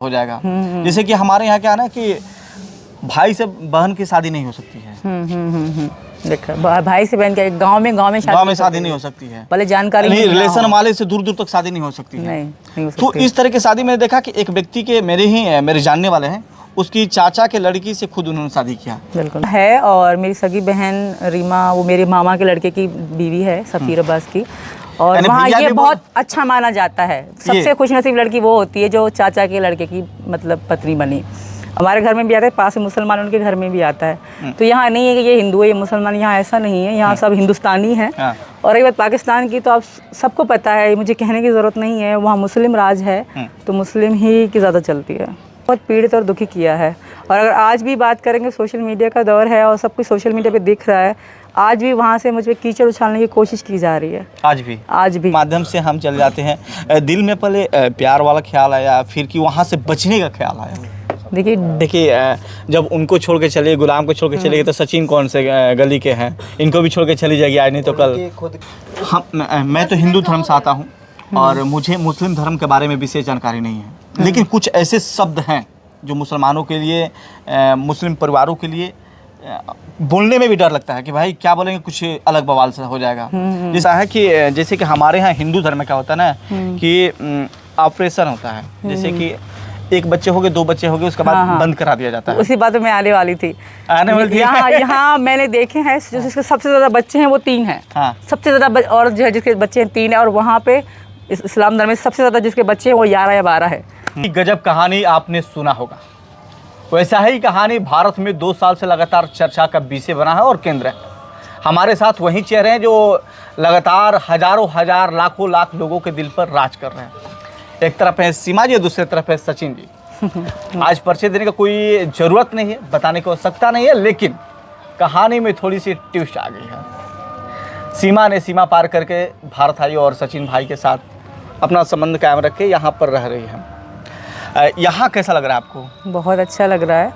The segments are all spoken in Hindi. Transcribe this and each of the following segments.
हो जाएगा। जैसे कि हमारे यहाँ क्या है ना कि भाई से बहन की शादी नहीं हो सकती है। देखो भाई से बहन के गांव में शादी नहीं हो सकती है। पहले जानकारी नहीं, रिलेशन वाले से दूर दूर तक शादी नहीं हो सकती है। नहीं हो तो सकती। इस तरह की शादी मैंने देखा कि एक व्यक्ति के मेरे जानने वाले हैं, उसकी चाचा के लड़की से खुद उन्होंने शादी किया। बिल्कुल है। और मेरी सगी बहन रीमा, वो मेरे मामा के लड़के की बीवी है, सफीर अब्बास की। और वहाँ ये बहुत अच्छा माना जाता है। सबसे खुशनसीब लड़की वो होती है जो चाचा के लड़के की मतलब पत्नी बनी। हमारे घर में भी आता है, पास में मुसलमान उनके घर में भी आता है। तो यहाँ नहीं है कि ये हिंदू है ये मुसलमान, यहाँ ऐसा नहीं है। यहाँ सब हिंदुस्तानी है। और एक बात पाकिस्तान की तो आप सबको पता है, मुझे कहने की ज़रूरत नहीं है, वहाँ मुस्लिम राज है तो मुस्लिम ही की ज़्यादा चलती है। बहुत पीड़ित और दुखी किया है। और अगर आज भी बात करेंगे, सोशल मीडिया का दौर है और सब कुछ सोशल मीडिया पे दिख रहा है। आज भी वहाँ से मुझ पर कीचड़ उछालने की कोशिश की जा रही है। आज भी माध्यम से हम चले जाते हैं। दिल में पहले प्यार वाला ख्याल आया, फिर कि वहाँ से बचने का ख्याल आया। देखिए जब उनको छोड़ के चले, गुलाम को छोड़ के चले गए, तो सचिन कौन से गली के हैं, इनको भी छोड़ के चली जाएगी आज नहीं तो कल। मैं तो हिंदू धर्म से आता हूँ और मुझे मुस्लिम धर्म के बारे में विशेष जानकारी नहीं है। लेकिन कुछ ऐसे शब्द हैं जो मुसलमानों के लिए, मुस्लिम परिवारों के लिए बोलने में भी डर लगता है कि भाई क्या बोलेंगे, कुछ अलग बवाल सा हो जाएगा। जैसा है कि जैसे कि हमारे यहाँ हिंदू धर्म में क्या होता है ना कि ऑपरेशन होता है। जैसे कि एक बच्चे हो गए, दो बच्चे हो गए, उसके बाद बंद करा दिया जाता है। उसी बात में आने वाली थी। यहाँ मैंने देखे हैं जिसके सबसे ज़्यादा बच्चे हैं वो 3 हैं। सबसे ज़्यादा और जो है जिसके बच्चे 3 हैं। और वहाँ पे इस्लाम धर्म में सबसे ज़्यादा जिसके बच्चे हैं वो 11 या 12 है। गजब कहानी आपने सुना होगा। वैसा ही कहानी भारत में 2 साल से लगातार चर्चा का विषय बना है और केंद्र है। हमारे साथ वही चेहरे हैं जो लगातार हजारों हजार लाखों लाख लोगों के दिल पर राज कर रहे हैं। एक तरफ है सीमा जी, दूसरी तरफ है सचिन जी। आज परिचय देने का कोई ज़रूरत नहीं है, बताने की आवश्यकता नहीं है, लेकिन कहानी में थोड़ी सी ट्विस्ट आ गई है। सीमा ने सीमा पार करके भारत आई और सचिन भाई के साथ अपना संबंध कायम रख के यहाँ पर रह रही है। यहाँ कैसा लग रहा है आपको? बहुत अच्छा लग रहा है।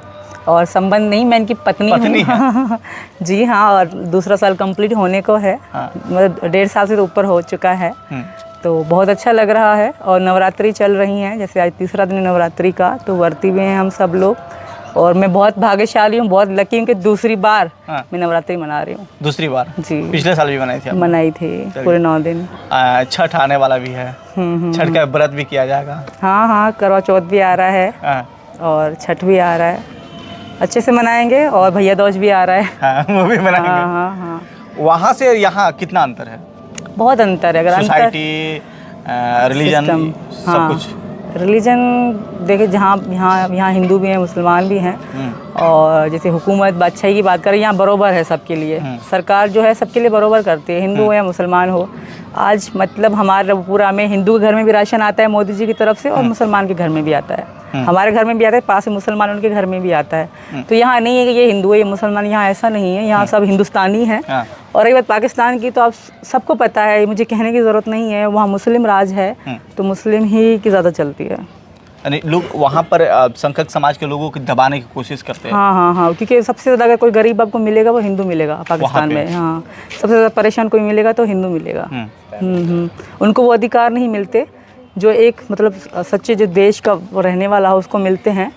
और संबंध नहीं, मैं इनकी पत्नी हूँ। जी हाँ। और दूसरा साल कंप्लीट होने को है। मतलब 1.5 साल से तो ऊपर हो चुका है। तो बहुत अच्छा लग रहा है। और नवरात्रि चल रही हैं, जैसे आज तीसरा दिन नवरात्रि का, तो व्रती भी हैं हम सब लोग। और मैं बहुत भाग्यशाली हूँ, बहुत लकी हूँ कि दूसरी बार मैं नवरात्रि मना रही हूँ। दूसरी बार? जी। पिछले साल भी मनाई थी पूरे 9 दिन। छठ आने वाला भी है। छठ का व्रत भी किया जाएगा। हाँ, करवा चौथ भी आ रहा है और छठ भी आ रहा है। अच्छे से मनाएंगे। और भैया दूज भी आ रहा है। वो भी मनाएंगे। हाँ। वहाँ से यहाँ कितना अंतर है? बहुत अंतर है। अगर सोसाइटी, रिलीजन, सब कुछ। रिलीजन देखिए, यहाँ हिंदू भी हैं, मुसलमान भी हैं। और जैसे हुकूमत बादशाही की बात करें, यहाँ बरोबर है सबके लिए। सरकार जो है सबके लिए बरोबर करती है, हिंदू हो या मुसलमान हो। आज मतलब हमारे पूरा में हिंदू के घर में भी राशन आता है मोदी जी की तरफ से, और मुसलमान के घर में भी आता है। हमारे घर में भी आता है, पास में मुसलमान उनके घर में भी आता है। तो यहाँ नहीं है कि ये हिंदू है ये मुसलमान, यहाँ ऐसा नहीं है। यहाँ सब हिंदुस्तानी है। और एक बात पाकिस्तान की तो आप सबको पता है, मुझे कहने की ज़रूरत नहीं है, वहाँ मुस्लिम राज है तो मुस्लिम ही की ज़्यादा चलती है। यानी लोग वहाँ पर संख्यक समाज के लोगों को दबाने की कोशिश करते हैं। हाँ। क्योंकि सबसे ज़्यादा अगर कोई गरीब आपको मिलेगा वो हिंदू मिलेगा पाकिस्तान में। हाँ, सबसे ज़्यादा परेशान कोई मिलेगा तो हिंदू मिलेगा। उनको वो अधिकार नहीं मिलते जो एक मतलब सच्चे जो देश का रहने वाला हो उसको मिलते हैं।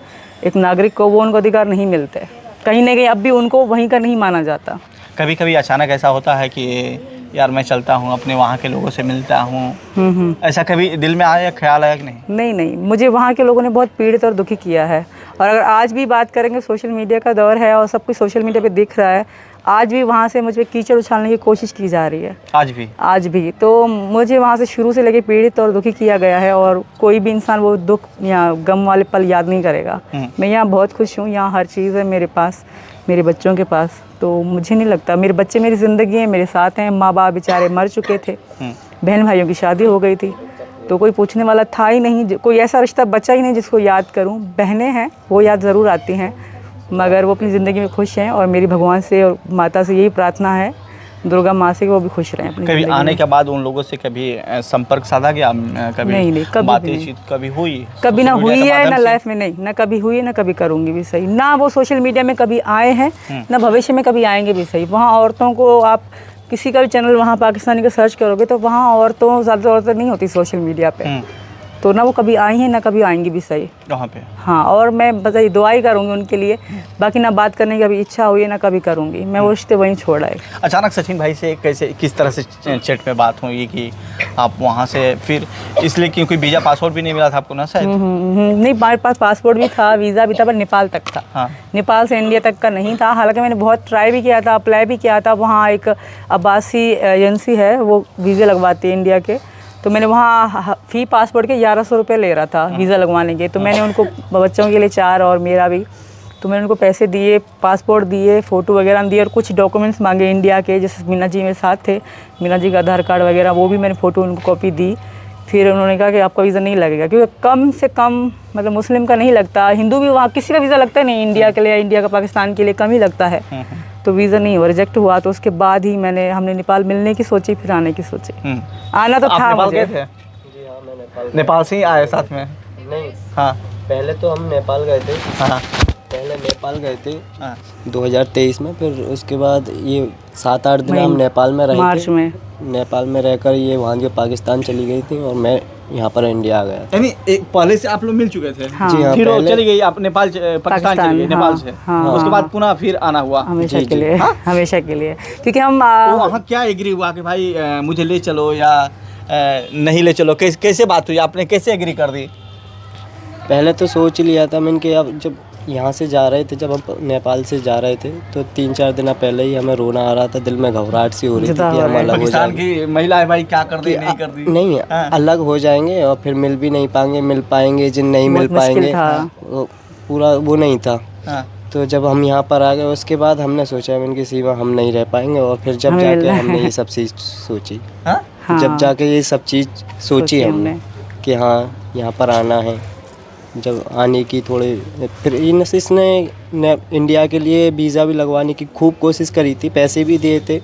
एक नागरिक को वो उनको अधिकार नहीं मिलते। कहीं ना कहीं अब भी उनको वहीं का नहीं माना जाता। कभी कभी अचानक ऐसा होता है कि यार मैं चलता हूँ, अपने वहाँ के लोगों से मिलता हूँ। ऐसा कभी दिल में आया, ख्याल आया कि नहीं? नहीं, मुझे वहाँ के लोगों ने बहुत पीड़ित और दुखी किया है। और अगर आज भी बात करेंगे, सोशल मीडिया का दौर है और सब कुछ सोशल मीडिया पे दिख रहा है। आज भी वहाँ से मुझ पर कीचड़ उछालने की कोशिश की जा रही है। आज भी तो मुझे वहाँ से शुरू से लेके पीड़ित और दुखी किया गया है। और कोई भी इंसान वो दुख या गम वाले पल याद नहीं करेगा। मैं यहाँ बहुत खुश हूँ, यहाँ हर चीज़ है मेरे पास, मेरे बच्चों के पास। तो मुझे नहीं लगता, मेरे बच्चे मेरी ज़िंदगी है, मेरे साथ हैं। माँ बाप बेचारे मर चुके थे, बहन भाइयों की शादी हो गई थी, तो कोई पूछने वाला था ही नहीं। कोई ऐसा रिश्ता बचा ही नहीं जिसको याद करूं। बहनें हैं वो याद ज़रूर आती हैं, मगर वो अपनी ज़िंदगी में खुश हैं। और मेरी भगवान से और माता से यही प्रार्थना है, दुर्गा माँ से, वो भी खुश रहें अपनी। कभी आने के बाद उन लोगों से कभी संपर्क साधा गया? कभी नहीं, बातचीत कभी हुई? कभी ना हुई है, ना लाइफ में नहीं, ना कभी हुई है, ना कभी करूँगी भी सही। ना वो सोशल मीडिया में कभी आए हैं, ना भविष्य में कभी आएंगे भी सही। वहाँ औरतों को आप किसी का भी चैनल वहाँ पाकिस्तानी का सर्च करोगे तो वहाँ औरतों ज़्यादा औरतें नहीं होती सोशल मीडिया पे। तो ना वो कभी आई हैं ना कभी आएंगी भी सही वहाँ पे। हाँ, और मैं बस ये दुआ ही करूँगी उनके लिए, बाकी ना बात करने की कभी इच्छा हुई है ना कभी करूँगी, मैं वो रिश्ते वहीं छोड़ आए। अचानक सचिन भाई से कैसे किस तरह से चैट पे बात हुई कि आप वहाँ से फिर, इसलिए क्योंकि वीज़ा पासपोर्ट भी नहीं मिला था आपको ना शायद? नहीं, हमारे पास पासपोर्ट भी था, वीज़ा भी था, पर नेपाल तक था। हाँ। नेपाल से इंडिया तक का नहीं था। हालांकि मैंने बहुत ट्राई भी किया था, अप्लाई भी किया था। वहाँ एक अब्बासी एजेंसी है, वो वीज़े लगवाती है इंडिया के, तो मैंने वहाँ फ़ी पासपोर्ट के 1100 रुपये ले रहा था वीज़ा लगवाने के। तो मैंने उनको बच्चों के लिए 4 और मेरा भी, तो मैंने उनको पैसे दिए, पासपोर्ट दिए, फ़ोटो वगैरह दिए और कुछ डॉक्यूमेंट्स मांगे इंडिया के, जैसे मीना जी मेरे साथ थे, मीना जी का आधार कार्ड वगैरह, वो भी मैंने फ़ोटो उनको कॉपी दी। फिर उन्होंने कहा कि आपका वीज़ा नहीं लगेगा, क्योंकि कम से कम मतलब मुस्लिम का नहीं लगता, हिंदू भी वहाँ किसी का वीज़ा लगता नहीं, इंडिया के लिए, इंडिया का पाकिस्तान के लिए कम ही लगता है। तो वीज़ा नहीं हुआ, रिजेक्ट हुआ। तो उसके बाद ही हमने नेपाल मिलने की सोची, फिर आने की सोची। आना तो था मुझे। जी हाँ, मैं नेपाल से ही आए साथ में? नहीं, हाँ, पहले तो हम नेपाल गए थे। हाँ, पहले नेपाल गए थे हाँ। 2023 में, फिर उसके बाद ये 7-8 दिन हम नेपाल में रहे मार्च थे। में नेपाल में रहकर ये वहाँ के पाकिस्तान चली गई थी और मैं यहाँ पर इंडिया आ गया था। यानी पहले से आप लोग मिल चुके थे? हाँ। जी हाँ, फिर वो पहले चली गई आप नेपाल, पाकिस्तान चली गई नेपाल से? हाँ। उसके बाद पुनः फिर आना हुआ? हमेशा जी, के जी। लिए, हमेशा के लिए, क्योंकि हम तो वहाँ क्या एग्री हुआ कि भाई मुझे ले चलो या नहीं ले चलो? कैसे बात हुई, आपने कैसे एग्री कर दी? पहले तो सोच लिया था मैंने कि अब जब यहाँ से जा रहे थे, जब हम नेपाल से जा रहे थे, तो 3-4 दिन पहले ही हमें रोना आ रहा था, दिल में घबराहट सी हो रही थी जुदा कि हो हम गए। अलग हो पाकिस्तान जाएंगे, की महिला है भाई, क्या कर दी नहीं कर दी? नहीं हाँ। अलग हो जाएंगे और फिर मिल भी नहीं पाएंगे, मिल पाएंगे जिन नहीं मिल बहुत मुश्किल पाएंगे, था। वो पूरा वो नहीं था। हाँ। तो जब हम यहाँ पर आ गए, उसके बाद हमने सोचा मैंने कि सीमा हम नहीं रह पाएंगे, और फिर जब हमें जाके मिलना हमने है। ये सब चीज़ सोची। हाँ? हाँ, जब जाके ये सब चीज़ सोची हमने कि हाँ यहाँ पर आना है। जब आने की थोड़े फिर इसने इंडिया के लिए वीज़ा भी लगवाने की खूब कोशिश करी थी, पैसे भी दिए थे,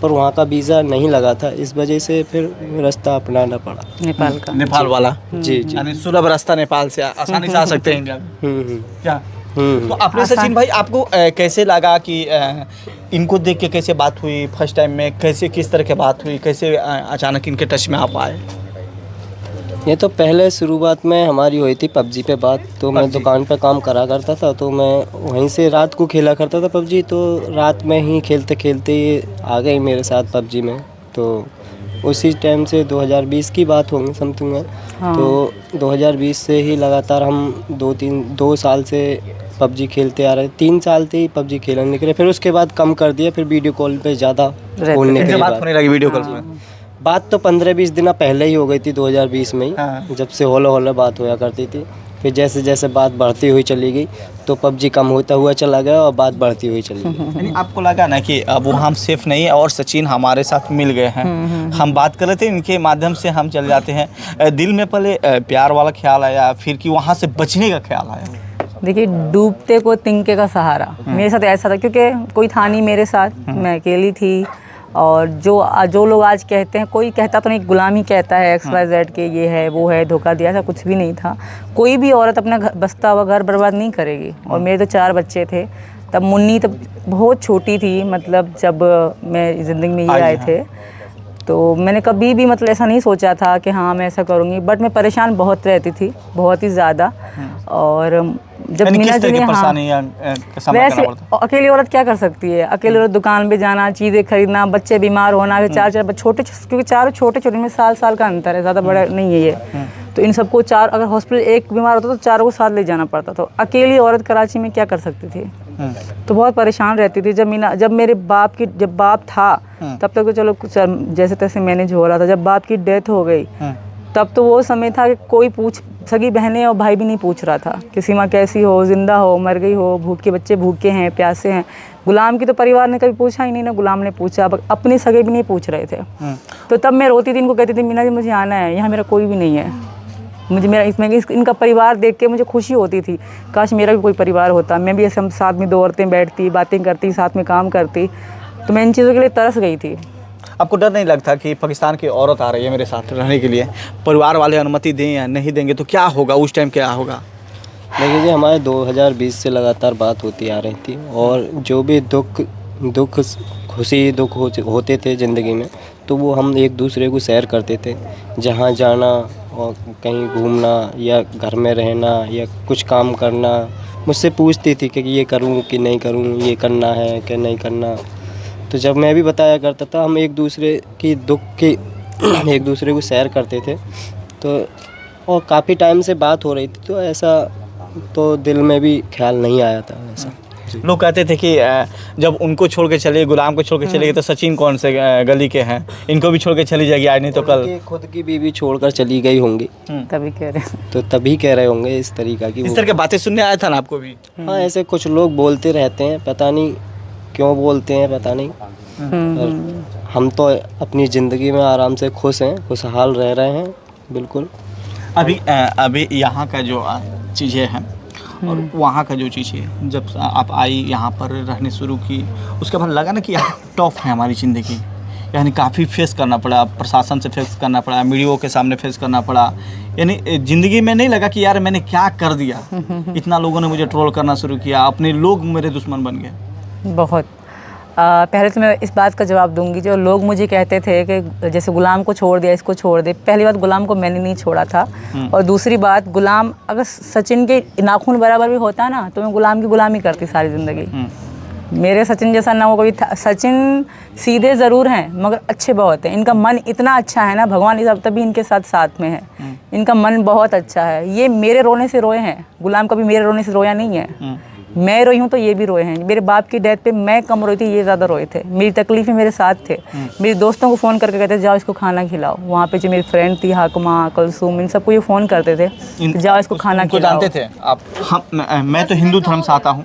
पर वहाँ का वीज़ा नहीं लगा था, इस वजह से फिर रास्ता अपनाना पड़ा नेपाल का। नेपाल वाला? जी जी। यानी सुलभ रास्ता नेपाल से आसानी से आ सकते हैं इंडिया में? क्या? तो आपने सचिन भाई, आपको कैसे लगा कि इनको देख के कैसे बात हुई फर्स्ट टाइम में, कैसे किस तरह की बात हुई, कैसे अचानक इनके टच में आप आए? ये तो पहले शुरुआत में हमारी हुई थी पबजी पे बात। तो मैं दुकान पे काम करा करता था, तो मैं वहीं से रात को खेला करता था पबजी, तो रात में ही खेलते खेलते ये आ गई मेरे साथ पबजी में। तो उसी टाइम से 2020 की बात होंगी समथिंग में। हाँ। तो 2020 से ही लगातार हम 2 साल से पबजी खेलते आ रहे, 3 साल से ही पबजी खेलने निकले, फिर उसके बाद कम कर दिया, फिर वीडियो कॉल पे ज़्यादा बोलने इनसे के बात बाद होने लगी वीडियो कॉल में? बात तो 15-20 दिन पहले ही हो गई थी 2020 में ही। हाँ। जब से हौले बात होया करती थी, फिर जैसे जैसे बात बढ़ती हुई चली गई, तो पबजी कम होता हुआ चला गया और बात बढ़ती हुई चली गई। यानी आपको लगा ना कि अब वो हम सेफ नहीं है और सचिन हमारे साथ मिल गए हैं, हम बात कर रहे थे, इनके माध्यम से हम चले जाते हैं। दिल में पहले प्यार वाला ख्याल आया, फिर कि वहाँ से बचने का ख्याल आया? देखिए, डूबते को तिनके का सहारा, मेरे साथ ऐसा था, क्योंकि कोई था नहीं मेरे साथ, मैं अकेली थी। और जो लोग आज कहते हैं, कोई कहता तो नहीं, गुलामी कहता है XYZ के ये है वो है, धोखा दिया, ऐसा कुछ भी नहीं था। कोई भी औरत अपना बसता हुआ घर बर्बाद नहीं करेगी। और मेरे तो 4 बच्चे थे तब, मुन्नी तब बहुत छोटी थी, मतलब जब मैं ज़िंदगी में ये आए थे, तो मैंने कभी भी मतलब ऐसा नहीं सोचा था कि हाँ मैं ऐसा करूँगी। बट मैं परेशान बहुत रहती थी, बहुत ही ज़्यादा। और जब मीना जी ने, हाँ, वैसे अकेली औरत क्या कर सकती है? अकेली औरत दुकान पे जाना, चीज़ें खरीदना, बच्चे बीमार होना, 4 छोटे, क्योंकि 4 छोटे में साल का अंतर है, ज़्यादा बड़ा नहीं है ये। तो इन सबको 4, अगर हॉस्पिटल एक बीमार होता तो 4 को साथ ले जाना पड़ता। तो अकेली औरत कराची में क्या कर सकती थी? तो बहुत परेशान रहती थी। जब मेरे जब बाप था तब तक तो चलो कुछ जैसे तैसे मैनेज हो रहा था। जब बाप की डेथ हो गई तब तो वो समय था कि कोई सगी बहनें और भाई भी नहीं पूछ रहा था कि सीमा कैसी हो, जिंदा हो, मर गई हो, भूखे बच्चे भूखे हैं, प्यासे हैं। गुलाम की तो परिवार ने कभी पूछा ही नहीं, ना गुलाम ने पूछा, अपने सगे भी नहीं पूछ रहे थे। तो तब मैं रोती थी, इनको कहती थी मीना जी मुझे आना है, यहाँ मेरा कोई भी नहीं है। इनका परिवार देख के मुझे खुशी होती थी, काश मेरा भी कोई परिवार होता, मैं भी ऐसे हम साथ में 2 औरतें बैठती, बातें करती, साथ में काम करती। तो मैं इन चीज़ों के लिए तरस गई थी। आपको डर नहीं लगता कि पाकिस्तान की औरत आ रही है मेरे साथ रहने के लिए, परिवार वाले अनुमति दें या नहीं देंगे तो क्या होगा उस टाइम, क्या होगा? देखिए जी, हमारे 2020 से लगातार बात होती आ रही थी, और जो भी दुख खुशी दुख होते थे ज़िंदगी में, तो वो हम एक दूसरे को शेयर करते थे। जहाँ जाना और कहीं घूमना या घर में रहना या कुछ काम करना मुझसे पूछती थी कि ये करूं कि नहीं करूं, ये करना है कि नहीं करना। तो जब मैं भी बताया करता था, हम एक दूसरे की दुख की एक दूसरे को शेयर करते थे। तो और काफ़ी टाइम से बात हो रही थी, तो ऐसा तो दिल में भी ख्याल नहीं आया था ऐसा। लोग कहते थे कि जब उनको छोड़ के चले, गुलाम को छोड़ के चले गए, तो सचिन कौन से गली के हैं, इनको भी छोड़ के चली जाएगी आज नहीं तो कल। खुद की बीवी छोड़कर चली गई होंगी, तभी कह रहे हैं। तो तभी कह रहे होंगे इस तरीका की। इस तरह की बातें सुनने आया था ना आपको भी? हाँ, ऐसे कुछ लोग बोलते रहते हैं, पता नहीं क्यों बोलते हैं, पता नहीं। पर हम तो अपनी ज़िंदगी में आराम से खुश हैं, खुशहाल रह रहे हैं बिल्कुल। अभी यहाँ का जो चीज़ें हैं और वहाँ का जो चीज़ है, जब आप आई यहाँ पर रहने शुरू की, उसके बाद लगा ना कि यहाँ टफ है हमारी ज़िंदगी, यानी काफ़ी फेस करना पड़ा, प्रशासन से फेस करना पड़ा, मीडिया के सामने फेस करना पड़ा, यानी ज़िंदगी में नहीं लगा कि यार मैंने क्या कर दिया, इतना लोगों ने मुझे ट्रोल करना शुरू किया, अपने लोग मेरे दुश्मन बन गए? बहुत। पहले तो मैं इस बात का जवाब दूंगी, जो लोग मुझे कहते थे कि जैसे गुलाम को छोड़ दिया, इसको छोड़ दे। पहली बात, गुलाम को मैंने नहीं छोड़ा था, और दूसरी बात, गुलाम अगर सचिन के नाखून बराबर भी होता ना, तो मैं गुलाम की गुलामी करती सारी ज़िंदगी। मेरे सचिन जैसा ना वो कोई था। सचिन सीधे ज़रूर हैं मगर अच्छे बहुत हैं। इनका मन इतना अच्छा है ना, भगवान इस तभी इनके साथ में है। इनका मन बहुत अच्छा है। ये मेरे रोने से रोए हैं, गुलाम कभी मेरे रोने से रोया नहीं है। मैं रोई हूँ तो ये भी रोए हैं। मेरे बाप की डेथ पे मैं कम रोई थी, ये ज़्यादा रोए थे। मेरी तकलीफ़ें मेरे साथ थे। मेरे दोस्तों को फ़ोन करके कहते जाओ इसको खाना खिलाओ। वहाँ पे जो मेरी फ्रेंड थी हाकमा, कलसूम, इन सबको ये फ़ोन करते थे जाओ इसको खाना खिलाओ। जानते थे आप? मैं तो हिंदू धर्म से आता हूँ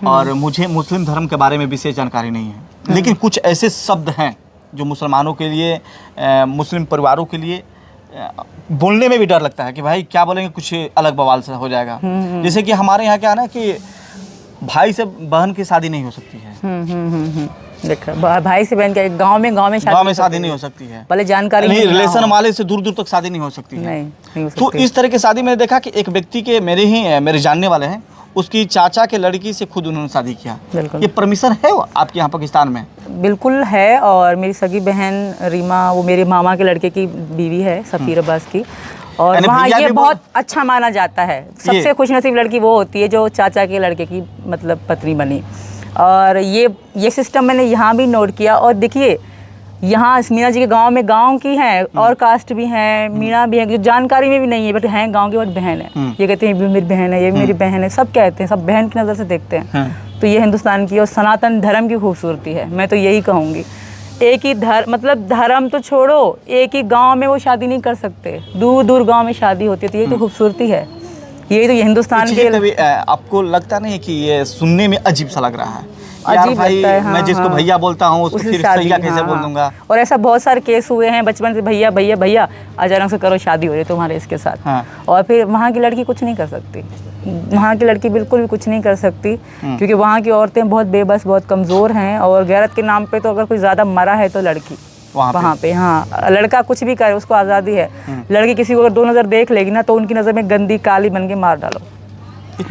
और मुझे मुस्लिम धर्म के बारे में विशेष जानकारी नहीं है, लेकिन कुछ ऐसे शब्द हैं जो मुसलमानों के लिए, मुस्लिम परिवारों के लिए बोलने में भी डर लगता है कि भाई क्या बोलेंगे, कुछ अलग बवाल सा हो जाएगा। जैसे कि हमारे यहाँ क्या है ना कि भाई से बहन की शादी नहीं हो सकती है। देखो, भाई से बहन के गांव में शादी नहीं हो सकती है, पहले जानकारी नहीं, रिलेशन वाले से दूर दूर तक शादी नहीं हो सकती है। नहीं हो सकती। तो इस तरह की शादी मैंने देखा कि एक व्यक्ति के, मेरे जानने वाले हैं, उसकी चाचा के लड़की से खुद उन्होंने शादी किया। ये परमिशन है आपके यहाँ पाकिस्तान में? बिल्कुल है। और मेरी सगी बहन रीमा, वो मेरे मामा के लड़के की बीवी है, सफ़ीर अब्बास की। और वहाँ ये बहुत अच्छा माना जाता है। सबसे खुशनसीब लड़की वो होती है जो चाचा के लड़के की मतलब पत्नी बनी। और ये सिस्टम मैंने यहाँ भी नोट किया। और देखिए, यहाँ मीना जी के गांव में, गांव की हैं और कास्ट भी हैं, मीना भी है, जो जानकारी में भी नहीं है बट हैं गांव की, बट बहन है। ये कहते हैं ये भी मेरी बहन है, ये भी मेरी बहन है, सब कहते हैं, सब बहन की नज़र से देखते हैं। तो ये हिंदुस्तान की और सनातन धर्म की खूबसूरती है। मैं तो यही कहूँगी, एक ही धर्म, मतलब धर्म तो छोड़ो, एक ही गांव में वो शादी नहीं कर सकते, दूर दूर गांव में शादी होती है। तो ये तो खूबसूरती है, ये तो ये हिंदुस्तान के। कभी आपको लगता नहीं कि ये सुनने में अजीब सा लग रहा है? अजीब भाई लगता है, मैं जिसको भैया बोलता हूँ उसको फिर सैया कैसे बोल दूंगा? और ऐसा बहुत सारे केस हुए हैं बचपन से, भैया भैया भैया, अचानक से करो शादी हो रही तुम्हारे इसके साथ। और फिर वहाँ की लड़की कुछ नहीं कर सकती, वहाँ की लड़की बिल्कुल भी कुछ नहीं कर सकती, क्योंकि वहाँ की औरतें बहुत बेबस, बहुत कमज़ोर हैं। और गैरत के नाम पे तो अगर कोई ज़्यादा मरा है तो लड़की वहाँ पे। हाँ, लड़का कुछ भी करे उसको आज़ादी है। लड़की किसी को अगर दो नज़र देख लेगी ना तो उनकी नज़र में गंदी काली बन के मार डालो।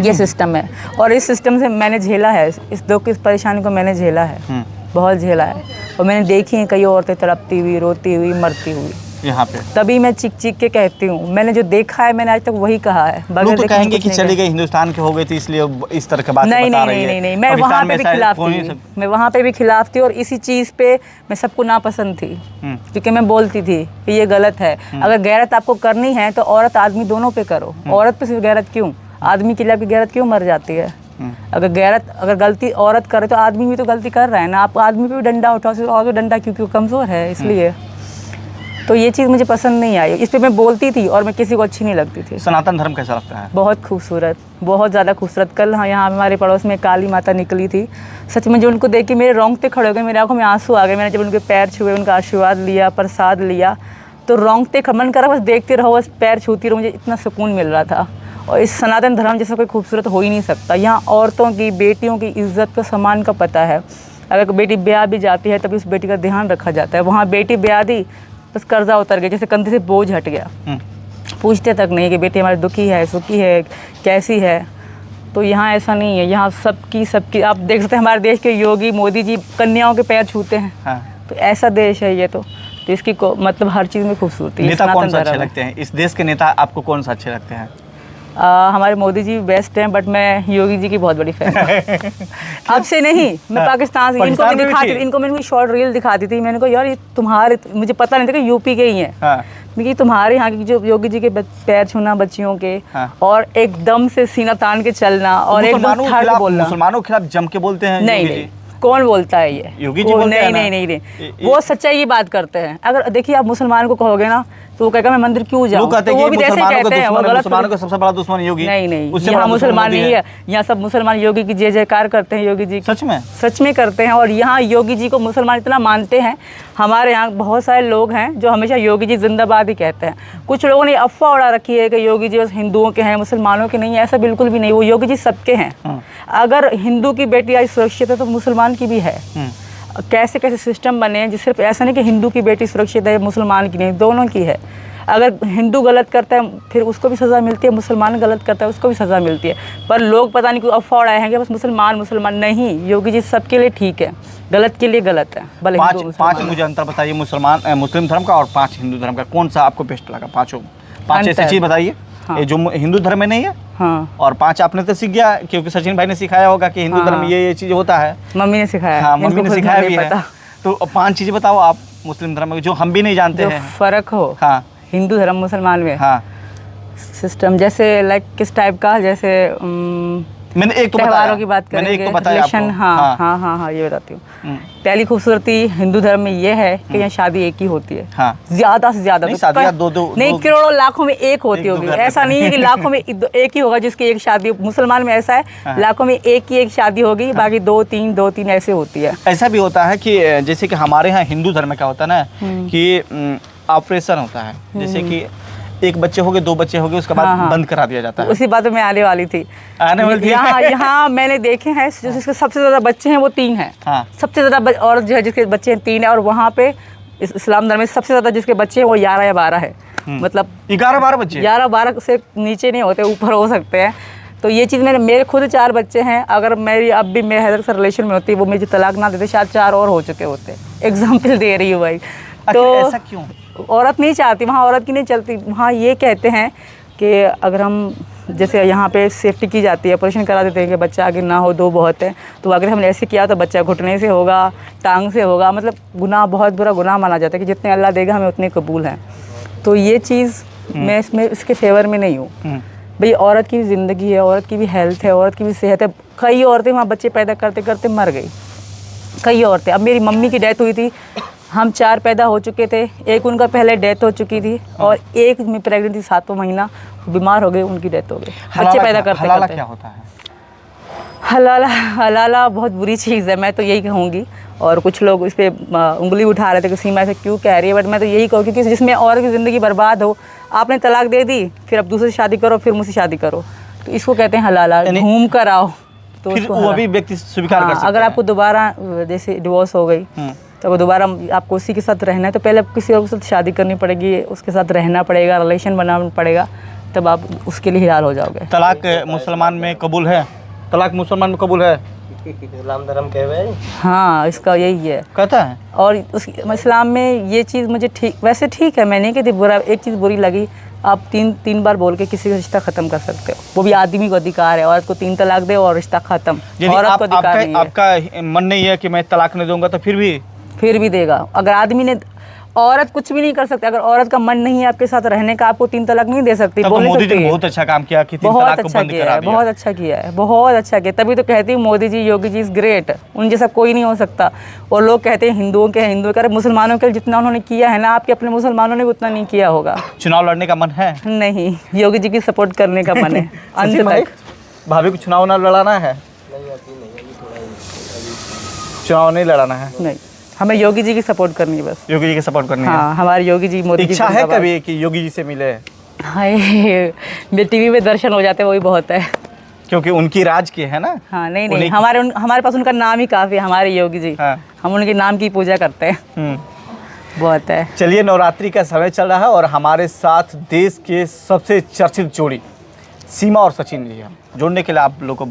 ये सिस्टम है, और इस सिस्टम से मैंने झेला है, इस दुख की परेशानी को मैंने झेला है, बहुत झेला है। और मैंने देखी है कई औरतें तड़पती हुई, रोती हुई, मरती हुई यहाँ पे। तभी मैं चीख चीख के कहती हूँ, मैंने जो देखा है मैंने आज तक वही कहा है। लोग तो कहेंगे कि चली गई हिंदुस्तान के हो गई थी इसलिए इस तरह की बात बता रही है। नहीं, मैं वहाँ पे भी खिलाफ थी, मैं वहाँ पे भी खिलाफ थी। और इसी चीज़ पे मैं सबको नापसंद थी, क्योंकि मैं बोलती थी कि ये गलत है। अगर गैरत आपको करनी है तो औरत आदमी दोनों पे करो। औरत पे सिर्फ गैरत क्यों? आदमी के लिए आपकी गैरत क्यों मर जाती है? अगर गलती औरत करे तो आदमी भी तो गलती कर रहा है ना। आप आदमी पे भी डंडा उठाओ, और भी डंडा क्यों कमज़ोर है इसलिए। तो ये चीज़ मुझे पसंद नहीं आई, इस पर मैं बोलती थी और मैं किसी को अच्छी नहीं लगती थी। सनातन धर्म कैसा लगता है? बहुत खूबसूरत, बहुत ज़्यादा खूबसूरत। कल यहाँ हमारे पड़ोस में काली माता निकली थी, सच में जो उनको देख के मेरे रोंगटे खड़े हो गए, मेरी आंखों में आंसू आ गए। मैंने जब उनके पैर छुए, उनका आशीर्वाद लिया, प्रसाद लिया, तो रोंगटे मन करा बस देखते रहो, बस पैर छूती रहो। मुझे इतना सुकून मिल रहा था। और इस सनातन धर्म जैसा कोई खूबसूरत हो ही नहीं सकता। यहाँ औरतों की, बेटियों की इज्जत का, सम्मान का पता है। अगर बेटी ब्याह भी जाती है तभी उस बेटी का ध्यान रखा जाता है। वहाँ बेटी ब्याह दी, बस कर्जा उतर गया, जैसे कंधे से बोझ हट गया। पूछते तक नहीं कि बेटी हमारी दुखी है, सुखी है, कैसी है। तो यहाँ ऐसा नहीं है, यहाँ सबकी आप देख सकते हैं हमारे देश के योगी मोदी जी कन्याओं के पैर छूते हैं। तो ऐसा देश है ये। तो तो इसकी मतलब हर चीज़ में खूबसूरती है। नेता कौन सा सनातन अच्छे धर्म है। लगते हैं इस देश के नेता, आपको कौन सा अच्छे लगते हैं? हमारे मोदी जी बेस्ट हैं, बट मैं योगी जी की बहुत बड़ी फैन हूँ। अब से नहीं, मैं पाकिस्तान से, इनको मैं दिखाती थी, इनको मैंने शॉर्ट रील दिखाती थी, मैंने कहा यार ये तुम्हारे, मुझे पता नहीं था कि यूपी के ही हैं। क्योंकि तुम्हारे यहाँ की जो योगी जी के पैर छूना बच्चियों के, और एकदम से सीना तान के चलना और एकदम ठाड़ के बोलना। मुसलमानों के खिलाफ जम के बोलते हैं योगी जी। कौन बोलता है ये? योगी जी बोलते हैं? नहीं, वो सच्चाई की बात करते हैं। अगर देखिए आप मुसलमान को कहोगे ना तो वो कहेगा मैं मंदिर क्यों जाऊँ, तो वो भी ऐसे कहते हैं, वो गलत। मुसलमानों का सबसे बड़ा दुश्मन योगी। नहीं, यहाँ मुसलमान नहीं है, यहाँ सब मुसलमान योगी की जय जयकार करते हैं, योगी जी सच में करते हैं। और यहाँ योगी जी को मुसलमान इतना मानते हैं। हमारे यहाँ बहुत सारे लोग हैं जो हमेशा योगी जी जिंदाबाद ही कहते हैं। कुछ लोगों ने अफवाह उड़ा रखी है कि योगी जी बस हिंदुओं के हैं, मुसलमानों के नहीं है। ऐसा बिल्कुल भी नहीं, वो योगी जी सबके हैं। अगर हिंदू की बेटी आज सुरक्षित है तो मुसलमान की भी है। कैसे कैसे सिस्टम बने हैं, सिर्फ ऐसा नहीं कि हिंदू की बेटी सुरक्षित है, मुसलमान की नहीं, दोनों की है। अगर हिंदू गलत करता है फिर उसको भी सज़ा मिलती है, मुसलमान गलत करता है उसको भी सज़ा मिलती है। पर लोग पता नहीं क्यों अफवाह उड़ाए हैं कि बस मुसलमान नहीं, योगी जी सबके लिए ठीक है, गलत के लिए गलत है। भले पाँच मुझे अंतर बताइए, मुस्लिम धर्म का और 5 हिंदू धर्म का, कौन सा आपको बेस्ट लगा? 5 ऐसी चीज़ बताइए जो हिंदू धर्म में नहीं है। हाँ। और 5 आपने तो सीख गया, क्योंकि सचिन भाई ने सिखाया होगा कि हिंदू धर्म में ये चीज़ होता है। मम्मी ने सिखाया। हाँ, मम्मी ने सिखाया भी है। तो 5 चीज़ें बताओ आप मुस्लिम धर्म में जो हम भी नहीं जानते हैं। फ़र्क हो हाँ, हिंदू धर्म मुसलमान में। हाँ, सिस्टम जैसे लाइक किस टाइप का, जैसे मैंने एक तो त्योहारों की बात करेंगे, मैंने एक तो बताया आपको। हाँ, ये बताती हूँ। पहली खूबसूरती हिंदू धर्म में ये है कि यहाँ शादी एक ही होती है। ज्यादा से ज्यादा नहीं, करोड़ों लाखों में एक होती होगी। ऐसा नहीं है कि लाखों में एक ही होगा जिसकी एक शादी। मुसलमान में ऐसा है, लाखों में एक ही एक शादी होगी, बाकी 2-3 ऐसे होती है। ऐसा भी होता है कि जैसे कि हमारे यहाँ हिंदू धर्म में क्या होता है ना कि ऑपरेशन होता है, जैसे कि एक बच्चे हो गए, 2 बच्चे हो गए, उसके बाद बंद करा दिया जाता है। उसी बात में आने वाली थी। यहाँ मैंने देखे हैं जिसके सबसे ज्यादा बच्चे हैं वो 3 हैं। सबसे ज्यादा औरत जो है जिसके बच्चे हैं 3 है, और वहाँ पे इस्लाम धर्म में सबसे ज्यादा जिसके बच्चे हैं वो 11 या 12 है। मतलब 11-12 बच्चे, 11-12 से नीचे नहीं होते, ऊपर हो सकते हैं। तो ये चीज़ मेरे खुद 4 बच्चे हैं। अगर मेरी अब भी मैं हैदर से रिलेशन में होती, वो मुझे तलाक ना देते, शायद 4 और हो चुके होते। एग्जाम्पल दे रही हूँ भाई। तो ऐसा क्यों? औरत नहीं चाहती, वहाँ औरत की नहीं चलती। वहाँ ये कहते हैं कि अगर हम जैसे यहाँ पे सेफ्टी की जाती है, ऑपरेशन करा देते हैं कि बच्चा आगे ना हो, 2 बहुत है, तो अगर हमने ऐसे किया तो बच्चा घुटने से होगा, टांग से होगा। मतलब गुनाह, बहुत बुरा गुनाह माना जाता है कि जितने अल्लाह देगा हमें उतने कबूल हैं। तो ये चीज़ मैं इसके फेवर में नहीं हूँ। भाई औरत की भी ज़िंदगी है, औरत की भी हेल्थ है, औरत की भी सेहत है। कई औरतें वहाँ बच्चे पैदा करते करते मर गई, कई औरतें। अब मेरी मम्मी की डेथ हुई थी, हम 4 पैदा हो चुके थे, एक उनका पहले डेथ हो चुकी थी, और एक में प्रेग्नेंट थी 7वां महीना, बीमार हो गई, उंकी डेथ हो गई। बच्चे पैदा करते हलाला क्या होता है? हलाला बहुत बुरी चीज़ है, मैं तो यही कहूँगी। और कुछ लोग इस पर उंगली उठा रहे थे कि सीमा ऐसे क्यों कह रही है, बट मैं तो यही कहूँगी कि जिसमें औरत की ज़िंदगी बर्बाद हो, आपने तलाक दे दी, फिर अब दूसरी शादी करो, फिर मुझसे शादी करो, तो इसको कहते हैं हलाला। घूम कर आओ तो वो भी व्यक्ति स्वीकार कर सकता है। अगर आपको दोबारा जैसे डिवोर्स हो गई तो दोबारा आपको उसी के साथ रहना है, तो पहले किसी और के साथ शादी करनी पड़ेगी, उसके साथ रहना पड़ेगा, रिलेशन बनाना पड़ेगा, तब आप उसके लिए हिलाल हो जाओगे। तलाक मुसलमान में कबूल है? तलाक मुसलमान में कबूल है? इस्लाम धर्म कहवे। हाँ, इसका यही है, कहता है। और इस्लाम में ये चीज़ मुझे वैसे ठीक है, मैं नहीं कहती बुरा। एक चीज़ बुरी लगी, आप 3 बार बोल के किसी का रिश्ता ख़त्म कर सकते हो, वो भी आदमी को अधिकार है। औरत को 3 तलाक दे और रिश्ता ख़त्म, औरत को अधिकार नहीं है। आपका मन नहीं है कि मैं तलाक नहीं दूंगा, तो फिर भी देगा। अगर आदमी ने, औरत कुछ भी नहीं कर सकती। अगर औरत का मन नहीं है आपके साथ रहने का, आपको 3 तलाक नहीं दे सकती। मोदी जी ने बहुत अच्छा काम किया कि 3 तलाक को बंद करा दिया। बहुत अच्छा किया है, बहुत अच्छा किया। तभी तो कहती हूँ मोदी जी, योगी जी इज़ ग्रेट, उन जैसा कोई नहीं हो सकता। और लोग कहते हैं हिंदुओं के अरे मुसलमानों के जितना उन्होंने किया है ना, आपके अपने मुसलमानों ने भी उतना नहीं किया होगा। चुनाव लड़ने का मन है? नहीं, योगी जी की सपोर्ट करने का मन है अंत तक। भाभी को चुनाव ना लड़ाना है? चुनाव नहीं लड़ाना है? नहीं, हमें योगी जी की सपोर्ट करनी है बस। योगी जी की सपोर्ट करनी है। हाँ, हमारे योगी जी, मोदी जी। इच्छा है कभी कि योगी जी से मिले? हाय, मेरे टीवी में दर्शन हो जाते हैं, वही बहुत है, क्योंकि उनकी राज की है ना। हाँ, नहीं, हमारे पास उनका नाम ही काफ़ी है, हमारे योगी जी। हम उनके नाम की पूजा करते हैं, बहुत है। चलिए, नवरात्रि का समय चल रहा है और हमारे साथ देश के सबसे चर्चित जोड़ी सीमा और सचिन जी हैं। जोड़ने के लिए आप लोगों को